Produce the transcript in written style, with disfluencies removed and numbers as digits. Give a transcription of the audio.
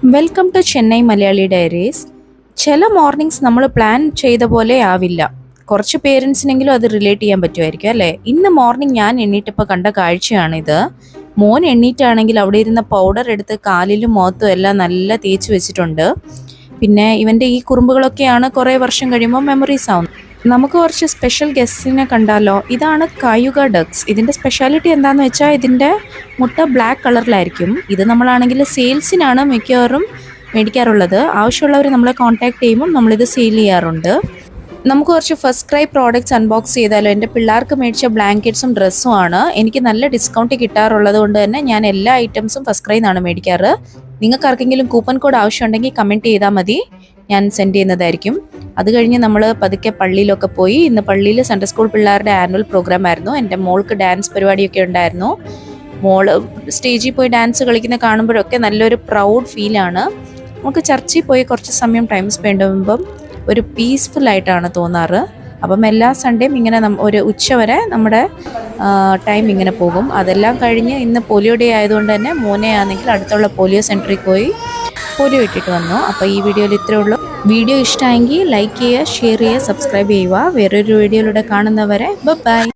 Welcome to Chennai Malayali diaries. ചില mornings നമ്മൾ plan ചെയ്ത പോലെ ആവില്ല. കുറച്ച് പേരൻസിനെങ്കിലും അത് റിലേറ്റ് ചെയ്യാൻ പറ്റുമായിരിക്കും അല്ലേ? ഇന്ന് മോർണിംഗ് ഞാൻ എണ്ണീറ്റപ്പോൾ കണ്ട കാഴ്ചയാണിത്. മോൻ എണ്ണീറ്റാണെങ്കിൽ അവിടെ ഇരുന്ന പൗഡർ എടുത്ത് കാലിലും മുഖത്തും എല്ലാം നല്ല തേച്ച് വെച്ചിട്ടുണ്ട്. പിന്നെ ഇവൻ്റെ ഈ കുറുമ്പുകളൊക്കെയാണ് കുറേ വർഷം കഴിയുമ്പോൾ മെമ്മറീസ് ആവുന്നത്. നമുക്ക് കുറച്ച് സ്പെഷ്യൽ ഗസ്റ്റിനെ കണ്ടാലോ? ഇതാണ് കായുക ഡക്സ്. ഇതിൻ്റെ സ്പെഷ്യാലിറ്റി എന്താണെന്ന് വെച്ചാൽ ഇതിൻ്റെ മുട്ട ബ്ലാക്ക് കളറിലായിരിക്കും. ഇത് നമ്മളാണെങ്കിൽ സെയിൽസിനാണ് മിക്കവാറും മേടിക്കാറുള്ളത്. ആവശ്യമുള്ളവർ നമ്മളെ കോൺടാക്ട് ചെയ്യുമ്പോൾ നമ്മളിത് സെയിൽ ചെയ്യാറുണ്ട്. നമുക്ക് കുറച്ച് ഫസ്റ്റ് ക്രൈ പ്രോഡക്റ്റ്സ് അൺബോക്സ് ചെയ്താലോ? എൻ്റെ പിള്ളേർക്ക് മേടിച്ച ബ്ലാങ്കറ്റ്സും ഡ്രസ്സും ആണ്. എനിക്ക് നല്ല ഡിസ്കൗണ്ട് കിട്ടാറുള്ളത് കൊണ്ട് തന്നെ ഞാൻ എല്ലാ ഐറ്റംസും ഫസ്റ്റ് ക്രൈ നിന്നാണ് മേടിക്കാറ്. നിങ്ങൾക്ക് ആർക്കെങ്കിലും കൂപ്പൺ കോഡ് ആവശ്യമുണ്ടെങ്കിൽ കമൻറ്റ് ചെയ്താൽ മതി, ഞാൻ സെൻഡ് ചെയ്യുന്നതായിരിക്കും. അത് കഴിഞ്ഞ് നമ്മൾ പതുക്കെ പള്ളിയിലൊക്കെ പോയി. ഇന്ന് പള്ളിയിൽ സൺഡേ സ്കൂൾ പിള്ളേരുടെ ആനുവൽ പ്രോഗ്രാം ആയിരുന്നു. എൻ്റെ മോൾക്ക് ഡാൻസ് പരിപാടിയൊക്കെ ഉണ്ടായിരുന്നു. മോള് സ്റ്റേജിൽ പോയി ഡാൻസ് കളിക്കുന്ന കാണുമ്പോഴൊക്കെ നല്ലൊരു പ്രൗഡ് ഫീലാണ്. നമുക്ക് ചർച്ചിൽ പോയി കുറച്ച് സമയം ടൈം സ്പെൻഡ് ചെയ്യുമ്പം ഒരു പീസ്ഫുൾ ആയിട്ടാണ് തോന്നാറ്. അപ്പം എല്ലാ സൺഡേയും ഇങ്ങനെ ഒരു ഉച്ച വരെ നമ്മുടെ ടൈം ഇങ്ങനെ പോകും. അതെല്ലാം കഴിഞ്ഞ് ഇന്ന് പോളിയോ ഡേ ആയതുകൊണ്ട് തന്നെ മോനെ ആണെങ്കിൽ അടുത്തുള്ള പോളിയോ സെൻറ്ററിൽ പോയി പോളിയോ ഇട്ടിട്ട് വന്നു. അപ്പോൾ ഈ വീഡിയോയിൽ ഇത്രയേ ഉള്ളൂ. വീഡിയോ ഇഷ്ടമായെങ്കിൽ ലൈക്ക് ചെയ്യുക, ഷെയർ ചെയ്യുക, സബ്സ്ക്രൈബ് ചെയ്യുക. വേറൊരു വീഡിയോയിലൂടെ കാണുന്നവരെ ബൈ.